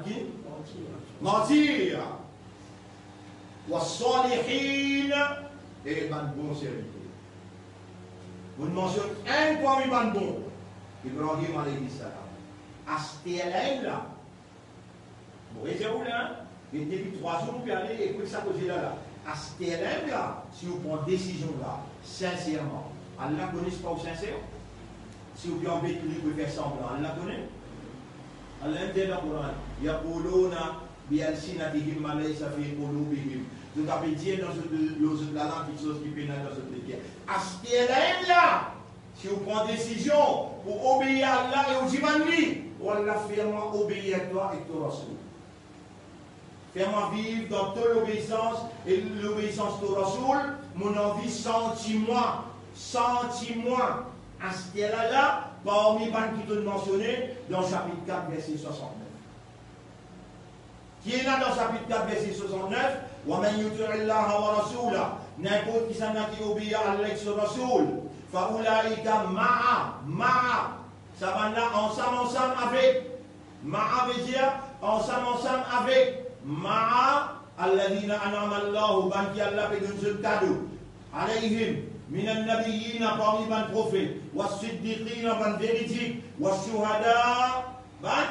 Qui? Mentir. Wa salihin et les bons serviteurs. Vous mentionnez un parmi les bons. Ibrahim alayhi salam. À ce là, vous voyez où là, depuis 3 jours, vous pouvez aller écouter ça côté là. À ce là, si vous prenez une décision là, sincèrement, Allah ne connaît pas au sincère. Si vous pouvez embêter, vous pouvez faire semblant, Allah connaît. Allah dit dans le Coran, Yaquluna bi alsinatihim ma laysa fi qulubihim. Vous avez dit dans la langue quelque chose qui pénètre dans cette terre. À ce là, si vous prenez une décision pour obéir à Allah et aux imams, Allah fait-moi obéir à toi et ton Rasoul. Fais-moi vivre dans toute l'obéissance et l'obéissance de ton Rasoul. Mon envie, senti-moi à ce là, parmi les qui te mentionné dans chapitre 4, verset 69. Qui est là dans chapitre 4, verset 69? وَمَنْ يُطِعِ اللَّهَ وَرَسُولَهُ. N'importe qui s'en a qui obéit à Allah et son Rasoul. Fa'ulaïka ma'a. Ça va là ensemble avec. Ma'a veut dire ensemble avec Ma'a, Alladina anamallahu, ban qui Allah fait un cadeau. Alayhim, minan nabiyina parmi ban prophètes, was siddiqina ban véridique, was shuhada, ban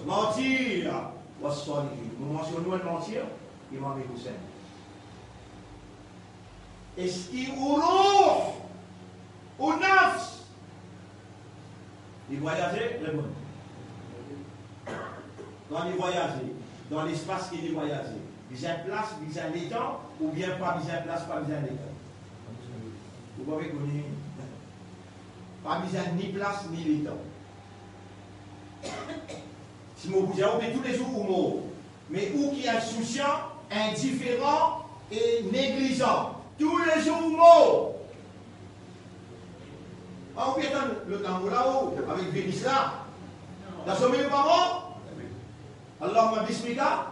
mentir, was salihin. Nous mentionnons un mentir, Imam Hussein. Est-ce qu'il roule au nafs? Il voyageait, répondez. Quand il voyageait, dans l'espace qu'il voyageait, besoin de place, besoin d'étang, ou bien pas besoin de place, pas besoin d'étang. Vous pouvez connaître. Pas besoin ni place ni d'étang. Si vous vous avez tous les jours ou mort, mais où qui est insouciant, indifférent et négligent. Tous les jours ou mort. Ah, vous attendre le tambour là-haut, avec Vénis là. Dans ce milieu parent, Allahumma bismika,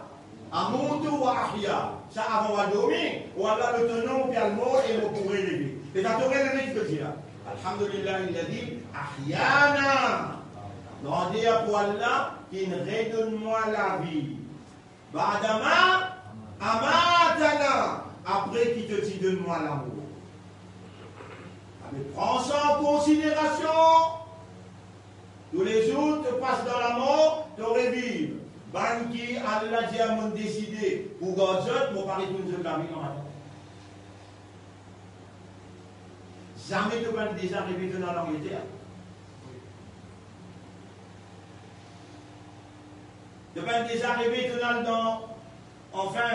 amuntu wa ahya. Ça avant de dormir, ou Allah le tenant, puis le mot et vous pourrez lever. Et ça t'aurait levé, tu peux dire. Alhamdulillah, il a dit, ahyana. Grandir pour Allah, qui redonne-moi la vie. Ba'dama, amatana. Après qui te dit, donne-moi l'amour. Prends ça en considération. Tous les jours, tu passes dans la mort, tu revives. Banki, Allah dit à mon décidé, pour Godzot, mon pari tout le la vie dans la vie. Jamais tu vas déjà arriver dans l'Angleterre. Tu vas déjà arriver dans, enfin,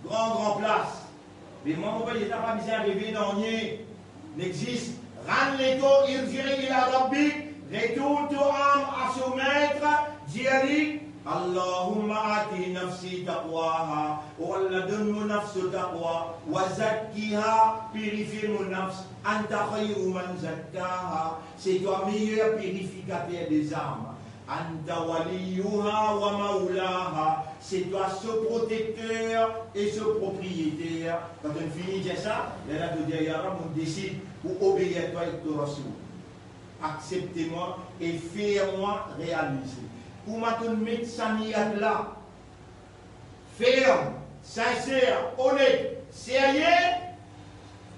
grand place. Mais moi, mon père, il n'a pas déjà arrivé dans Nier. N'existe. Ran leto irjiri ila rabbik, retourne ton âme à son maître, dis-lui, Allahumma ati nafsi taqwaha, oh Allah donne mon nafs taqwa, wa zakkiha, purifie mon nafs, anta khayru man zakkaha, c'est toi meilleur purificateur des âmes. Anta waliyuha wa maulaha, c'est toi ce protecteur et ce propriétaire. Quand on finit de dire ça, là de dire Yara, on décide pour obéir à toi et ton Rasoul. Acceptez-moi et fais-moi réaliser. Pour mettre sa niat là, ferme, sincère, honnête, sérieux,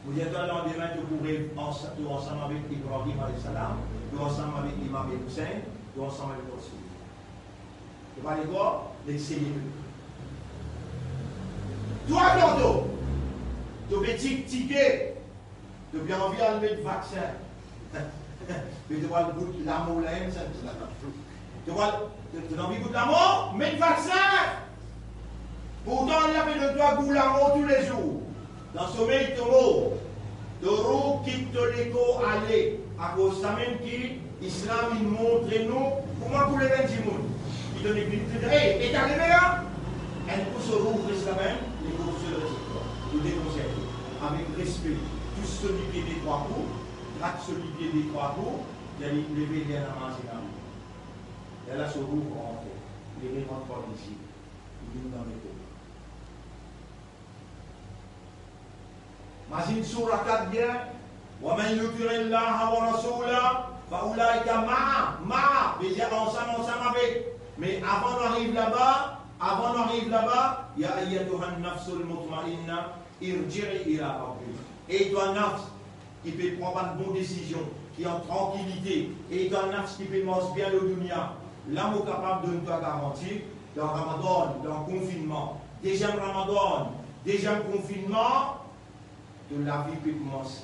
vous dites le lendemain que vous pourrez ensemble avec Ibrahim alayhi salam, ensemble avec Imam Hussein, ensemble avec le Rasoul. Vous allez voir, l'exceller. Toi, Dodo, tu veux ticket, tu as bien envie de mettre vaccin. Mais tu vois le goût de l'amour, là, tu as envie de goût de l'amour, mets vaccin. Pourtant, il y avait de toi goût de l'amour tous les jours. Dans ce sommeil, tu mort. De roue qui te l'écho aller. À cause de même qui, l'islam, il montre nous, comment pour les 20 monde. Il donne une petite hey, et t'es arrivé là? Elle pousse au roue, reste la même, les cours se le respectent. Vous déconseillez. Avec respect. Tous celui qui est des trois coups, gratte celui qui est des trois coups, il y a les lever les ramasser dans le et là, ce roue rentre. Les rentrent par ici. Ils viennent dans les coups. Imagine Surah 4 bien. وَمَنْ يُطِعِ اللَّهَ وَرَسُولَهُ فَأُولَٰئِكَ مَعَ déjà ensemble avec. Mais avant d'arriver là-bas, Ya ayyatuhan nafsul mutma'inna irji'i ila rabbik. Et toi, nafs, qui peut prendre une bonne décision, qui est en tranquillité, et toi, nafs, qui peut manger bien le dunya, l'amour capable de nous garantir, dans Ramadan, dans le confinement, deuxième Ramadan, deuxième confinement, de la vie peut commencer.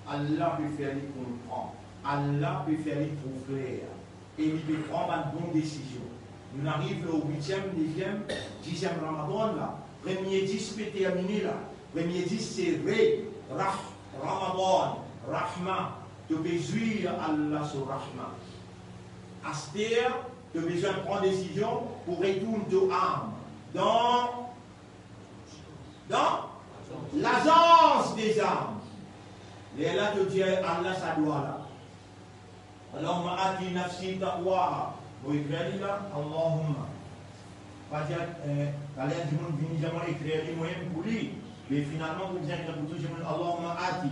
Allah peut faire les comprendre. Allah peut faire les pour clair. Et il peut prendre une bonne décision. Nous arrivons au 8e, 9e, 10e Ramadan là. Premier 10 peut terminer là. Premier 10 c'est Ramadan, Rahma. Tu peux jouir Allah sur Rahma. Aster, tu as besoin de prendre décision pour retourner ton âme dans l'agence des âmes. Et là, tu dis Allah sa doit là. Allahumma ati nafsi taqwaha. Vous écrivez là, Allahumma. Pas dire, allez, du monde vient jamais écrire moi-même pour lui. Mais finalement, vous dites que vous dites Allahumma ati.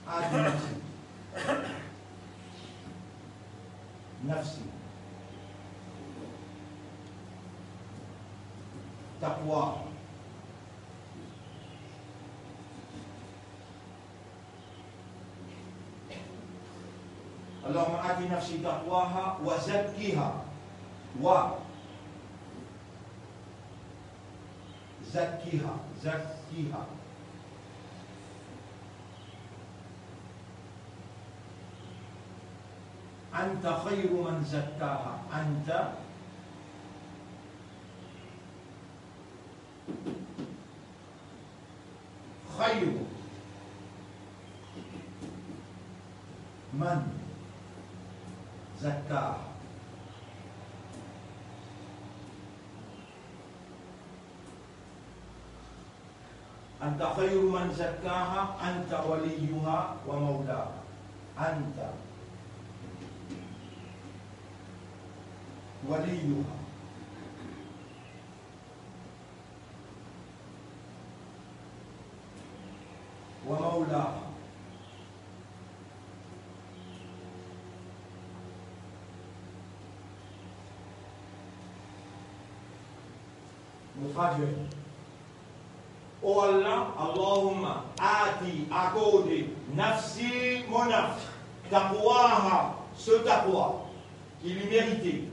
Ati nafsi. Nafsi. taqwa. Allahumma ati nafsi taqwaha wa zakkiha wa zakkiha anta khairu man zakkaha anta khairu man zakkaha. Anta khairu man zakkaha anta waliyuha wa maulaha. Anta waliyuha wa maulaha. Nous traduisons. Oh Allah, Allahumma ati accorde nafsi mon nafs taqwaha, ce taqwa qu'il lui méritait,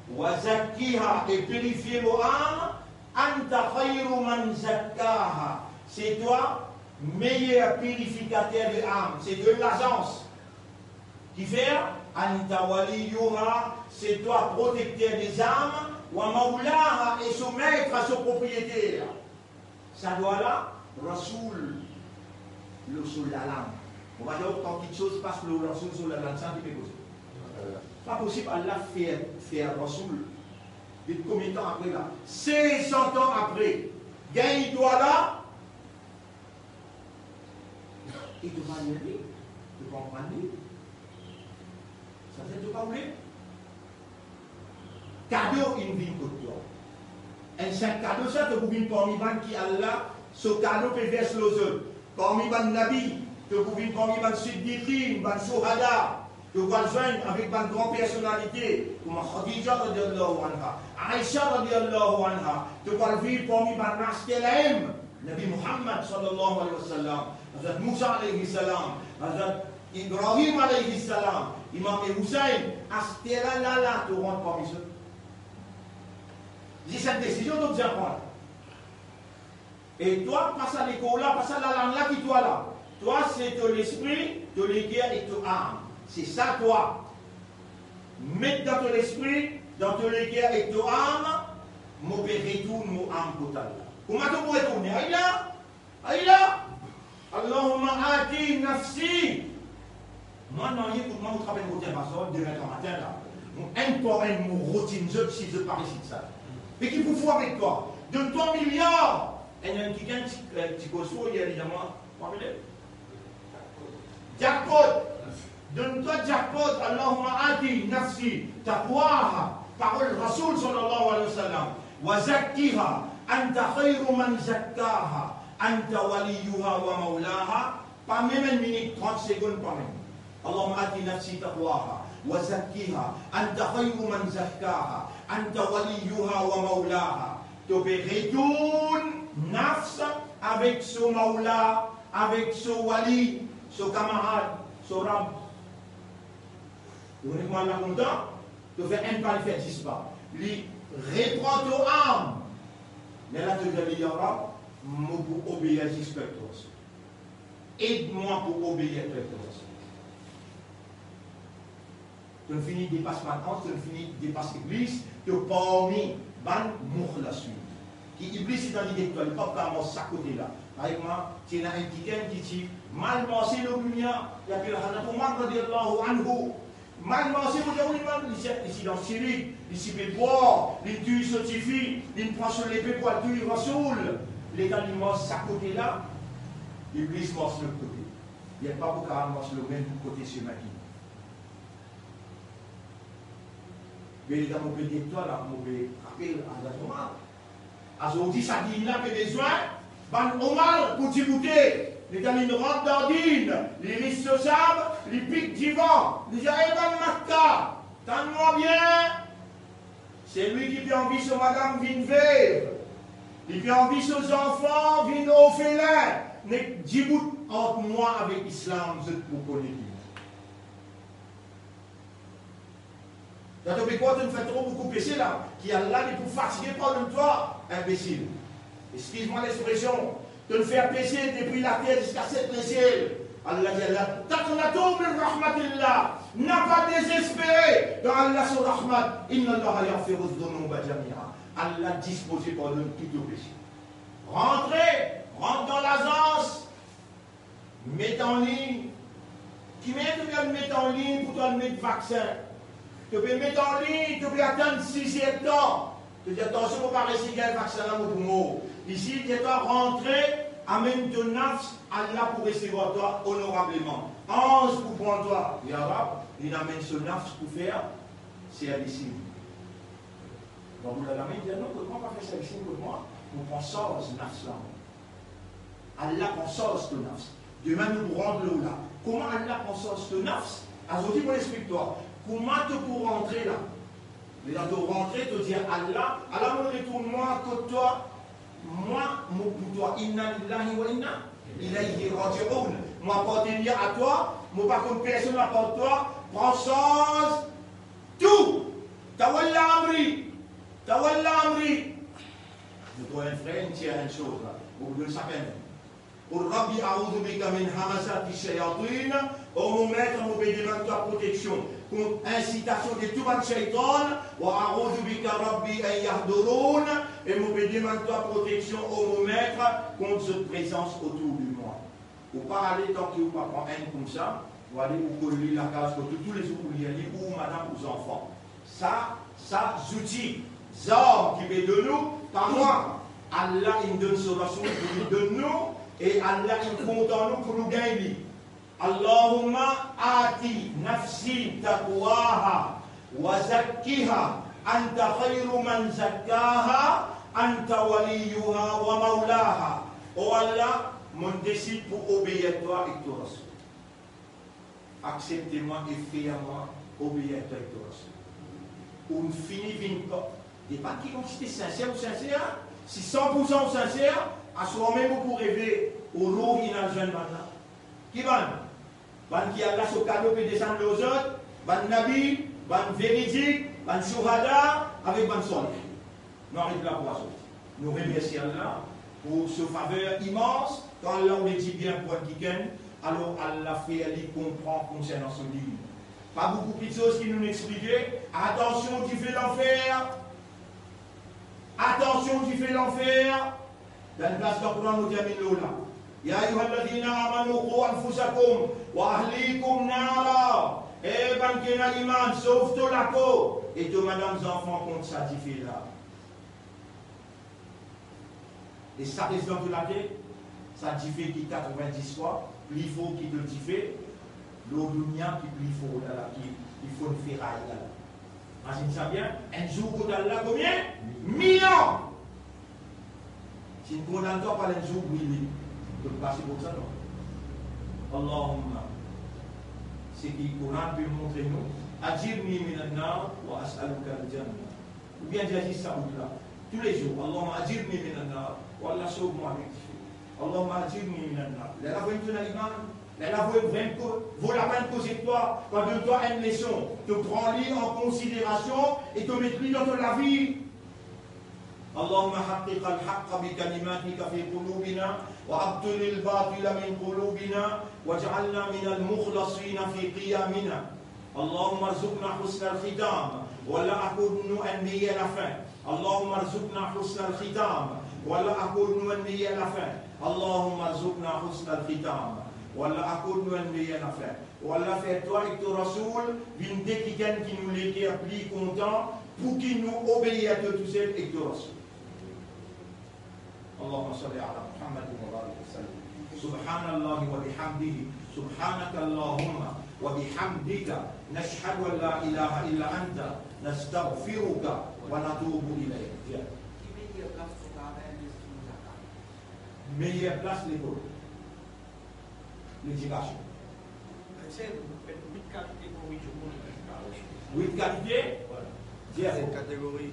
wa zakkiha et purifier mon âme, anta khayru man zakkaha, c'est toi meilleur purificateur de âme, c'est de l'agence qui fait anta waliyuha, c'est toi protecteur des âmes, wa maulaha et son maître, son propriétaire. Ça doit là, Rasoul, le sol la langue. On va dire quand quelque chose passe le Rasoul sur la langue, ça n'est pas possible. Pas possible, Allah faire Rasoul. Et combien de temps après là 600 ans après, il doit là, il doit lire, il doit comprendre. Ça ne doit pas oublier. Cadeau, une vie pour toi. Un saint cadeau, ça, te gouverne parmi les qui Allah, ce cadeau peut verser les autres. Parmi les nabis, te gouverne parmi les siddiqin, les souhada, te vas joindre avec une grande personnalité, comme Khadija radiallahu anha, Aïcha radiallahu anha, te vas vivre parmi les Nastelaim, Nabi Muhammad sallallahu alayhi wa sallam, Hazrat Moussa alayhi salam, Hazrat Ibrahim alayhi salam, Imam Hussein, Astela lala, te rentre parmi eux. J'ai cette décision, donc j'ai prendre. Et toi, passe à l'école là, passe à la langue là qui toi là. Toi, c'est ton esprit, ton guerre et ton âme. C'est ça, toi. Mettre dans ton esprit, dans ton guerre et ton âme, mon père retourne mon âme totale. Comment tu peux retourner? Aïla, Aïla, Allahumma ati nafsi. Moi, non, écoute, moi, je travaille au terrain, demain matin là. Un pour un, mon routine, si je parle ici de ça. Mais qui vous faut avec toi? Donne-toi 1 milliard. Et il y a un petit costaud, il y a évidemment. Jackpot. Donne-toi jackpot. Allahumma ati nafsi taqwaha. Parole Rasoul sallallahu alayhi wa sallam. Wa zakkiha. Anta khayru man zakkaha. Anta waliyuha wa maulaha. Pas même 1 minute, 30 secondes, pas même. Allahumma ati nafsi taqwaha. Wa zakkiha. Anta khayru man zakkaha. Anta waliyuha wa maulaha. Tu retournes nafs avec ce maula, avec ce wali, ce camarade, ce rab. Tu connais comment on l'a content? Tu fais un pas, il fait 10 pas. Il reprend ton âme. Mais là, tu dis, ya Rab, moi pour obéir à ce aide-moi pour obéir à ce tu ne finis dépasse maintenant, tu ne finis dépasse l'église, tu parmi ban moukhlasu. Qui iblis est dans l'idée que tu n'as pas vraiment ça côté là. Avec moi, tu as un petit qui dit mal pensé le lumière, il y a que le Hanatou Omar radiallahu anhu. Mal pensé le ici dans Syrie, ici peut boire, il tue certifie, il prend sur l'épée pour tuer Rasoul. L'état du mort ça côté là, l'iblis morce le côté. Il n'y a pas beaucoup à morce le même côté sur ma vie. Mais les gars, on peut dire toi là, on peut rappeler à la Omar. Aujourd'hui, ça dit là que besoin, ban Omar pour t'écouter. Les gars, ils rentrent d'ordine, les risques de sable, les pics d'Ivan. Les gars, eh ben, Makka, tends-moi bien. C'est lui qui fait envie sur madame Vinveve. Et puis envie aux enfants, viennent au félin. Dis-vous entre moi avec l'islam, vous êtes pour connaître. T'as trouvé quoi, tu me fais trop beaucoup péché là, qui a là, il est pour fatiguer par le toi, imbécile. Excuse-moi l'expression, de le faire pécher depuis la terre jusqu'à cette ciel. Allah dit Allah, taqnatu min rahmatillah, n'a pas désespéré dans Allah sur rahmat, inna Allah yaghfiru dhunuba jami'a. Allah disposé pardonne tout au péché. Rentre dans l'agence, mets en ligne. Qui met de mettre en ligne pour toi le mettre vaccin? Tu peux mettre en ligne, tu peux attendre 6e temps. Tu dis attention, on va pas réciter un vaccin là, mon mot. Ici, tu dois rentrer, amène ton nafs, Allah pour recevoir toi honorablement. 11 pour prendre toi. Et arabe, il amène son nafs pour faire service. Donc vous l'avez dit, non, comment on va faire service pour moi? On prend ça, ce nafs là. Allah prend ça, ce nafs. Demain, nous rendons l'eau là. Comment Allah prend ça, ce nafs? Azoti, mon explique-toi. Comment tu peux rentrer là? Mais là, tu rentrer, te dire Allah, Allah me retourne-moi que toi, moi, pour toi, inna lillahi wa inna ilayhi raji'un. Moi, appartenir à toi, moi, pas comme personne apporte toi, prends chance, tout. Tawalla amri. Je dois un frère, une tienne, une chose là. Vous voulez savoir? Pour Rabbi a'udhu bika min hamasati shayatin, au mon maître, mon bénévole, ta protection. Contre incitation de tout le shaitan, wa a'udhu bika rabbi an yahdurun, et mon bénévole, ta protection, au mon maître, contre cette présence autour de moi. Vous ne pas aller tant que vous ne pas prendre un comme ça, vous allez vous coller la case pour tous les jours, vous y allez, ou madame, aux enfants. Ça, outils, hommes qui veulent de nous, par moi. Allah, il donne son raison pour nous, et Allah, il compte en nous pour nous gagner. Allahumma ati nafsi taqwaha wa zakkiha anta khayru man zakkaha anta waliyuha wa maulaha. Oh Allah, mon décide pour obéir à toi et toi. Acceptez-moi et fais-moi obéir à toi et toi. On finit pas. Et pas qui si tu sincère ou sincère, si 100% sincère, à soi même pour rêver au lot qui n'a jeune maintenant. Qui va? Ban qui a là ce cadeau pour descendre aux autres, ban nabi, ban véridique, ban shouhada, avec ban sol. Nous arrivons là pour ça. Nous remercions Allah pour ce faveur immense. Quand Allah nous dit bien pour Kiken, alors Allah fait aller comprendre concernant ce livre. Pas beaucoup de choses qui nous expliquaient. Attention, tu fais l'enfer. Attention, tu fais l'enfer. Dans le place d'Allah, nous terminons là. Ya ayyuhalladhina amanu qu anfusakum wa ahlikum nara. Eh ben qui n'a iman, sauve toi la peau. Et toi, madame, enfants, contre ça, tu fais là. Et ça reste dans la tête. Ça tu fais qui 90 fois. Plus faux qui te dit fait. L'eau dunia qui plus faux là, qui faut une ferraille là. Imagine ça bien. Un jour, vous avez là combien? 1000 ans. Si vous condamnez pas par un jour, oui, vous pouvez passer pour ça, non? Allahumma. C'est qui le Coran peut montrer nous. Ajirni minan nar wa as'aluka al-jannah. Ou bien j'ai dit ça là. Tous les jours. Allahumma ajirni minan nar wa Allah sauve-moi avec ça. Allahumma ajirni minan nar. La voix de l'iman. La voix vaut la peine de poser toi. Quand de toi une leçon, te prends-les en considération et te mets-les dans la vie. اللهم حقق الحق بكلماتك في قلوبنا وابطل الباطل من قلوبنا واجعلنا من المخلصين في قيامنا اللهم ارزقنا حسن الختام ولا أكون أني لفن اللهم ارزقنا حسن الختام ولا أكون أني لفن اللهم ارزقنا حسن الختام ولا أكون أني لفن ولا fais-toi et ton Rasoul d'une quelqu'un qui nous l'était appelé content pour qu'il nous obéisse à tout seul et ton Rasoul. اللهم صل على محمد وبارك وسلم سبحان الله وبحمده سبحانك اللهم وبحمدك نشهد ان لا اله الا انت نستغفرك ونتوب اليك. Meilleure place l'école. L'éducation. 8 qualités? 10 catégories.